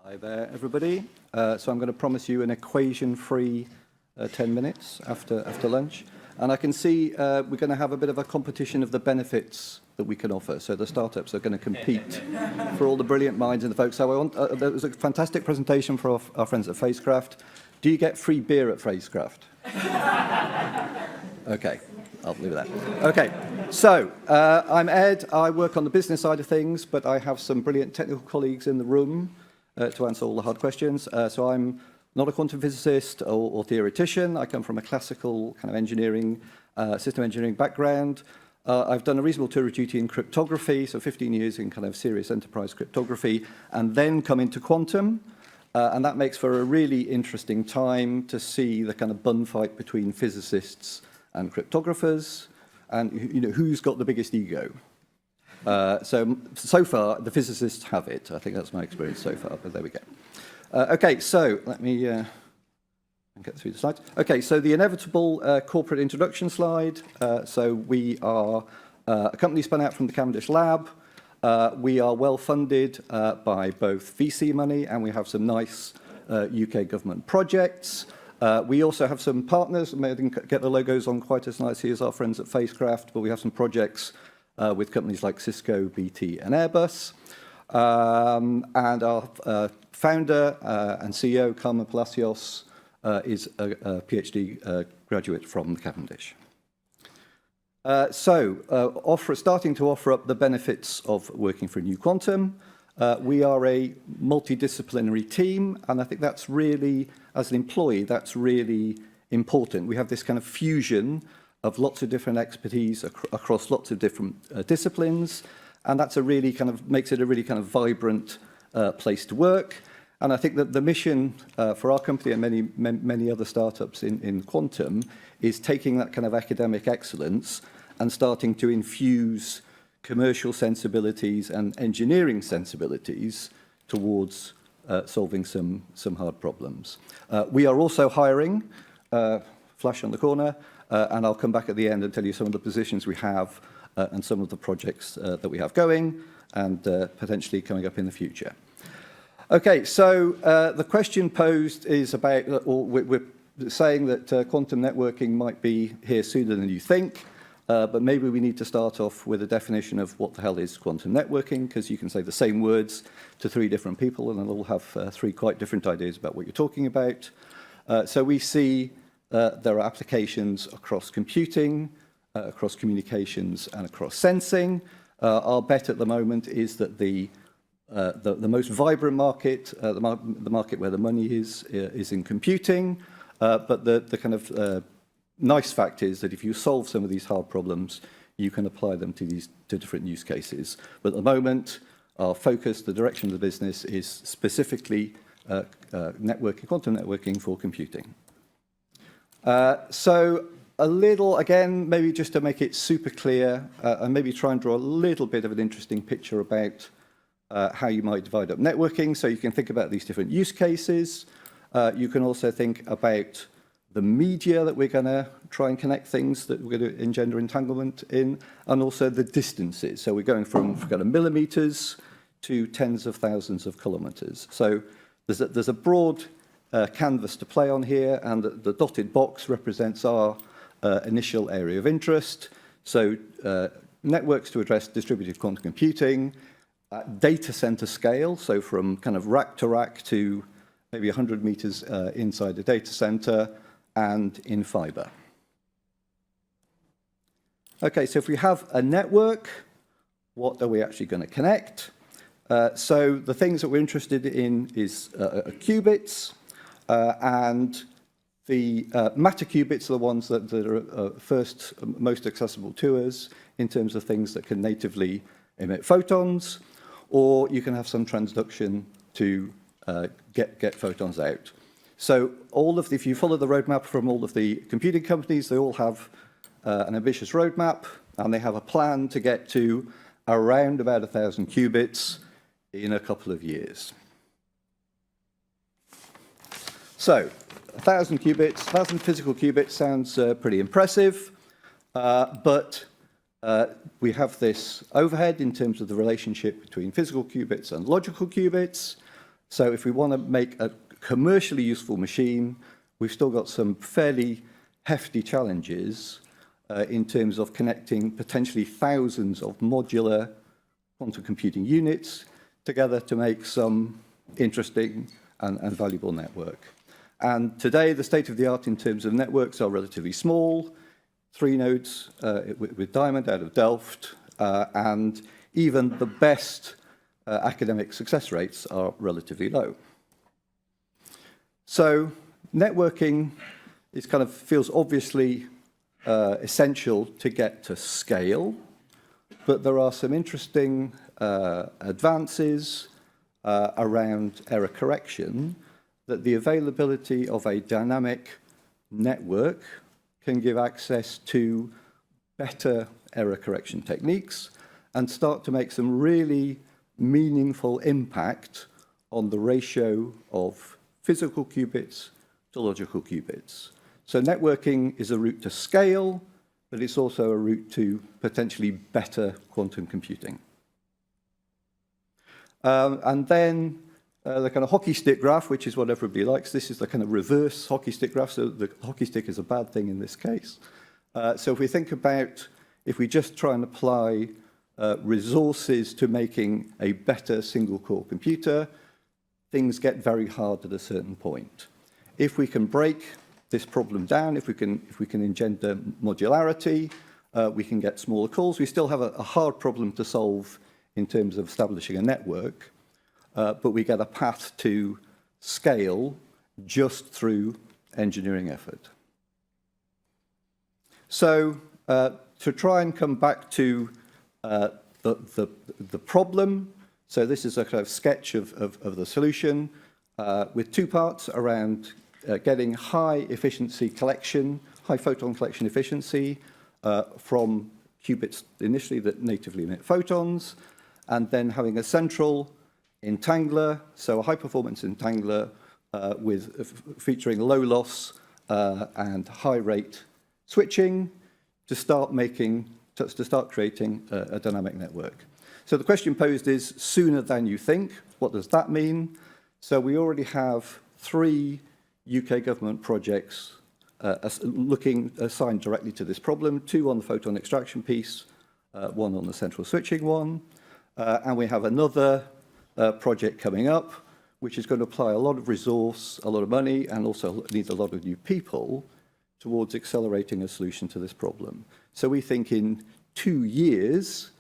Hi there, everybody. So I'm going to promise you an equation-free 10 minutes after lunch. And I can see we're going to have a bit of a competition of the benefits that we can offer. So the startups are going to compete for all the brilliant minds and the folks. So there was a fantastic presentation for our friends at Facecraft. Do you get free beer at Facecraft? Okay, I'll leave it there. Okay, so I'm Ed. I work on the business side of things, but I have some brilliant technical colleagues in the room to answer all the hard questions. So I'm not a quantum physicist or theoretician. I come from a classical kind of engineering, system engineering background. I've done a reasonable tour of duty in cryptography, so 15 years in kind of serious enterprise cryptography, and then come into quantum. And that makes for a really interesting time to see the kind of bun fight between physicists and cryptographers, and who's got the biggest ego. So far, the physicists have it. I think that's my experience so far, but there we go. Okay, so let me get through the slides. Okay, so the inevitable corporate introduction slide. So we are a company spun out from the Cavendish Lab. We are well funded by both VC money, and we have some nice UK government projects. We also have some partners. I didn't get the logos on quite as nicely as our friends at Facecraft, but we have some projects with companies like Cisco, BT, and Airbus. And our founder and CEO, Carmen Palacios, is a PhD graduate from Cavendish. Starting to offer up the benefits of working for New Quantum. We are a multidisciplinary team, and I think that's really, as an employee, that's really important. We have this kind of fusion of lots of different expertise across lots of different disciplines, and that's makes it a really kind of vibrant place to work. And I think that the mission for our company and many other startups in quantum is taking that kind of academic excellence and starting to infuse commercial sensibilities and engineering sensibilities towards solving some hard problems. We are also hiring, flash on the corner, and I'll come back at the end and tell you some of the positions we have and some of the projects that we have going and potentially coming up in the future. Okay, so the question posed is about, or we're saying that quantum networking might be here sooner than you think, but maybe we need to start off with a definition of what the hell is quantum networking, because you can say the same words to three different people and they'll all have three quite different ideas about what you're talking about. So we see there are applications across computing, across communications, and across sensing. Our bet at the moment is that the most vibrant market, the market where the money is in computing, but the kind of nice fact is that if you solve some of these hard problems, you can apply them to different use cases. But at the moment, our focus, the direction of the business is specifically networking, quantum networking for computing. So a little, again, maybe just to make it super clear, and maybe try and draw a little bit of an interesting picture about how you might divide up networking. So you can think about these different use cases. You can also think about the media that we're going to try and connect things that we're going to engender entanglement in, and also the distances. So we're going from kind of millimeters to tens of thousands of kilometers. So there's a broad canvas to play on here, and the dotted box represents our initial area of interest. So networks to address distributed quantum computing, at data center scale, so from kind of rack to rack to maybe 100 meters inside a data center, and in fiber. Okay, so if we have a network, what are we actually going to connect? So the things that we're interested in is qubits, and the matter qubits are the ones that are first most accessible to us in terms of things that can natively emit photons, or you can have some transduction to get photons out. So if you follow the roadmap from all of the computing companies, they all have an ambitious roadmap, and they have a plan to get to around about 1,000 qubits in a couple of years. So 1,000 qubits, 1,000 physical qubits sounds pretty impressive, but we have this overhead in terms of the relationship between physical qubits and logical qubits. So if we want to make a commercially useful machine, we've still got some fairly hefty challenges in terms of connecting potentially thousands of modular quantum computing units together to make some interesting and valuable network. And today, the state of the art in terms of networks are relatively small, 3 nodes with Diamond out of Delft, and even the best academic success rates are relatively low. So networking feels obviously essential to get to scale, but there are some interesting advances around error correction, that the availability of a dynamic network can give access to better error correction techniques and start to make some really meaningful impact on the ratio of physical qubits to logical qubits. So networking is a route to scale, but it's also a route to potentially better quantum computing. And then the kind of hockey stick graph, which is what everybody likes. This is the kind of reverse hockey stick graph, so the hockey stick is a bad thing in this case. So if we think about, if we just try and apply resources to making a better single-core computer, things get very hard at a certain point. If we can break this problem down, if we can engender modularity, we can get smaller cores. We still have a hard problem to solve in terms of establishing a network, but we get a path to scale just through engineering effort. So to try and come back to the problem, so this is a kind of sketch of the solution with 2 parts around getting high efficiency collection, high photon collection efficiency from qubits initially that natively emit photons, and then having a central entangler, so a high-performance entangler featuring low loss and high-rate switching to start creating a dynamic network. So the question posed is sooner than you think. What does that mean? So we already have 3 UK government projects assigned directly to this problem, 2 on the photon extraction piece, 1 on the central switching one, and we have another project coming up, which is going to apply a lot of resource, a lot of money, and also needs a lot of new people towards accelerating a solution to this problem. So we think in 2 years,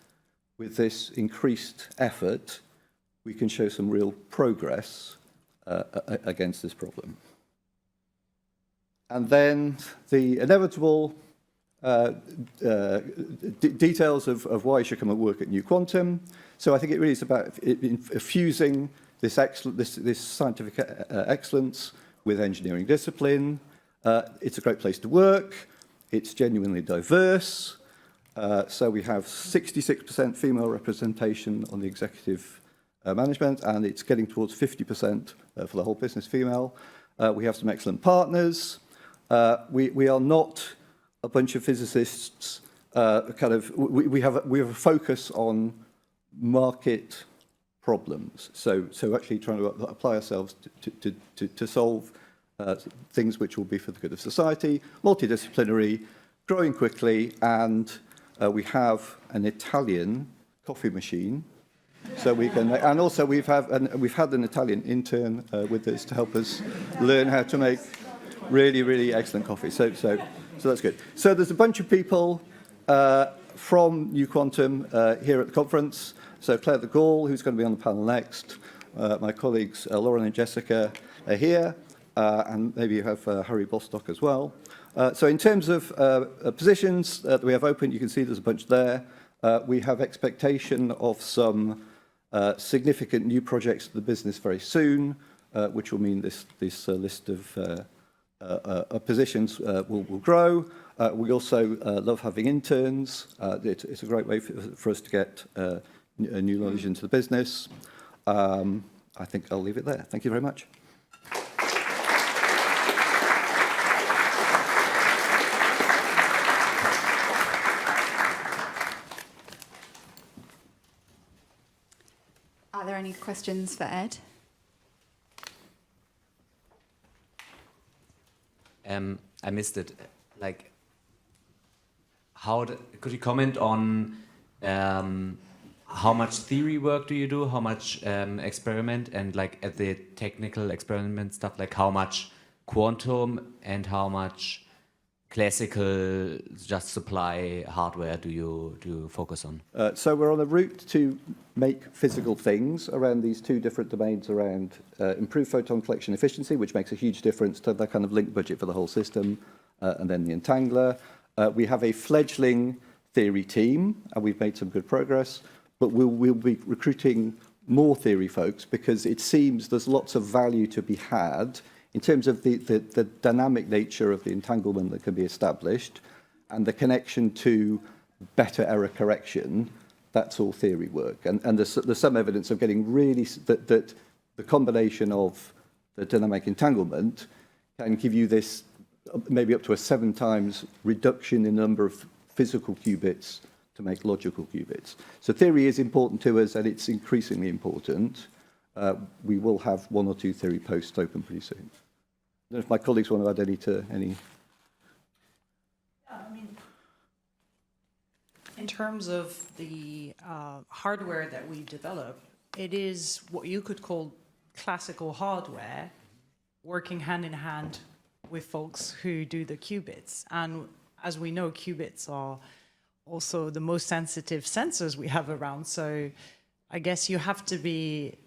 with this increased effort, we can show some real progress against this problem. And then the inevitable details of why you should come and work at New Quantum. So I think it really is about fusing this scientific excellence with engineering discipline. It's a great place to work. It's genuinely diverse. So we have 66% female representation on the executive management, and it's getting towards 50% for the whole business female. We have some excellent partners. We are not a bunch of physicists. We have a focus on market problems. So actually trying to apply ourselves to solve things which will be for the good of society. Multidisciplinary, growing quickly, and we have an Italian coffee machine. So we can, and also we've had an Italian intern with us to help us learn how to make really, really excellent coffee. So that's good. So there's a bunch of people from New Quantum here at the conference. So Claire de Gaulle, who's going to be on the panel next. My colleagues Lauren and Jessica are here, and maybe you have Harry Bostock as well. So in terms of positions that we have open, you can see there's a bunch there. We have expectation of some significant new projects to the business very soon, which will mean this list of positions will grow. We also love having interns. It's a great way for us to get new knowledge into the business. I think I'll leave it there. Thank you very much. Are there any questions for Ed? I missed it. Like, could you comment on how much theory work do you do, how much experiment, and like at the technical experiment stuff, like how much quantum and how much classical just supply hardware do you focus on? So we're on a route to make physical things around these two different domains around improved photon collection efficiency, which makes a huge difference to the kind of link budget for the whole system, and then the entangler. We have a fledgling theory team, and we've made some good progress, but we'll be recruiting more theory folks because it seems there's lots of value to be had in terms of the dynamic nature of the entanglement that can be established and the connection to better error correction. That's all theory work. And there's some evidence of getting really, that the combination of the dynamic entanglement can give you this maybe up to a 7 times reduction in the number of physical qubits to make logical qubits. So theory is important to us, and it's increasingly important. We will have 1 or 2 theory posts open pretty soon. I don't know if my colleagues want to add any. Yeah, I mean, in terms of the hardware that we develop, it is what you could call classical hardware, working hand in hand with folks who do the qubits. And as we know, qubits are also the most sensitive sensors we have around. So I guess you have to be,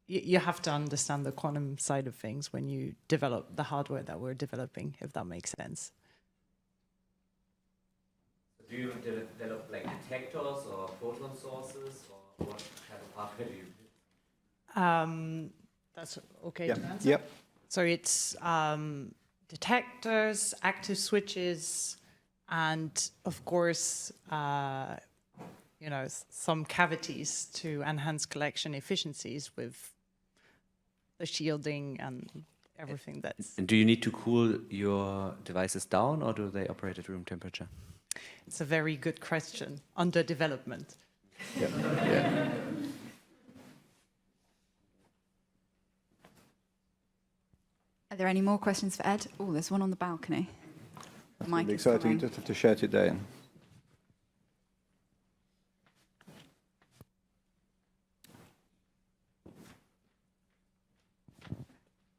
you have to understand the quantum side of things when you develop the hardware that we're developing, if that makes sense. Do you develop like detectors or photon sources, or what kind of hardware do you do? That's okay to answer? Yep. So it's detectors, active switches, and of course, you know, some cavities to enhance collection efficiencies with the shielding and everything that's... And do you need to cool your devices down, or do they operate at room temperature? It's a very good question. Under development. Yep. Yeah. Are there any more questions for Ed? Oh, there's one on the balcony. That's really exciting. You just have to shout it down.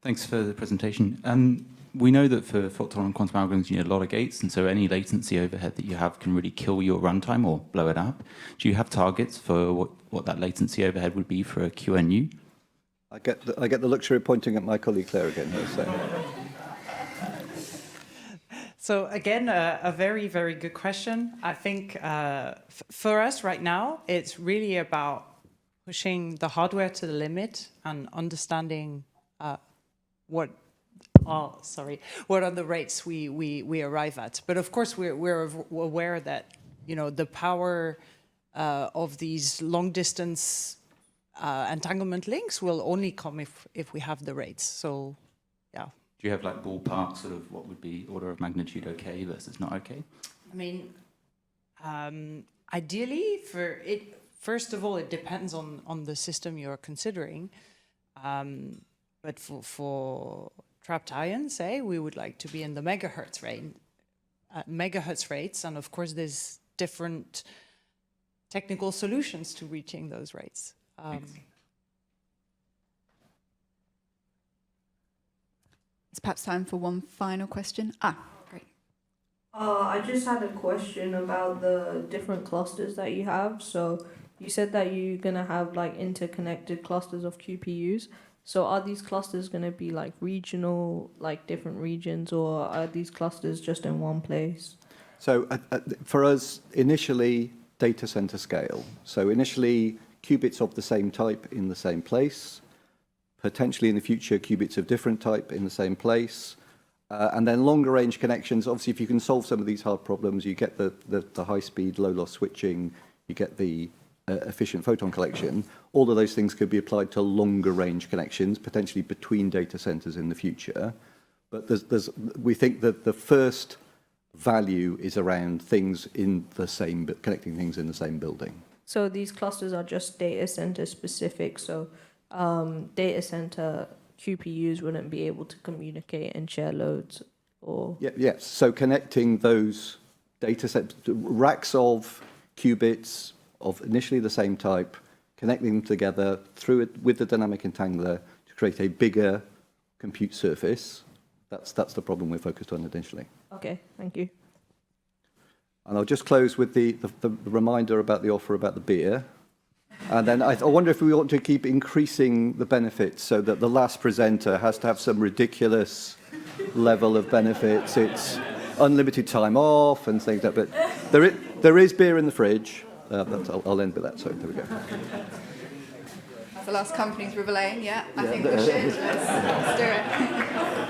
Thanks for the presentation. We know that for fault-tolerant quantum algorithms, you need a lot of gates, and so any latency overhead that you have can really kill your runtime or blow it up. Do you have targets for what that latency overhead would be for a QNU? I get the luxury of pointing at my colleague Claire again here. So again, a very, very good question. I think for us right now, it's really about pushing the hardware to the limit and understanding what are the rates we arrive at. But of course, we're aware that, you know, the power of these long distance entanglement links will only come if we have the rates. So, yeah. Do you have like ballpark sort of what would be order of magnitude okay versus not okay? I mean, ideally, first of all, it depends on the system you're considering. But for trapped ions, say, we would like to be in the megahertz range, rates, and of course, there's different technical solutions to reaching those rates. It's perhaps time for one final question. Great. I just had a question about the different clusters that you have. So you said that you're going to have like interconnected clusters of QPUs. So are these clusters going to be like regional, like different regions, or are these clusters just in one place? So for us, initially, data center scale. So initially, qubits of the same type in the same place. Potentially in the future, qubits of different type in the same place. And then longer range connections. Obviously, if you can solve some of these hard problems, you get the high speed, low loss switching, you get the efficient photon collection. All of those things could be applied to longer range connections, potentially between data centers in the future. But we think that the first value is around things in the same, connecting things in the same building. So these clusters are just data center specific. So data center QPUs wouldn't be able to communicate and share loads, or Yes. So connecting those data sets, racks of qubits of initially the same type, connecting them together through it with the dynamic entangler to create a bigger compute surface. That's the problem we're focused on initially. okay, thank you. And I'll just close with the reminder about the offer about the beer. And then I wonder if we want to keep increasing the benefits so that the last presenter has to have some ridiculous level of benefits. It's unlimited time off and things like that. But there is beer in the fridge. I'll end with that. So there we go. That's the last company's revealing. Yeah, I think we should. Let's do it.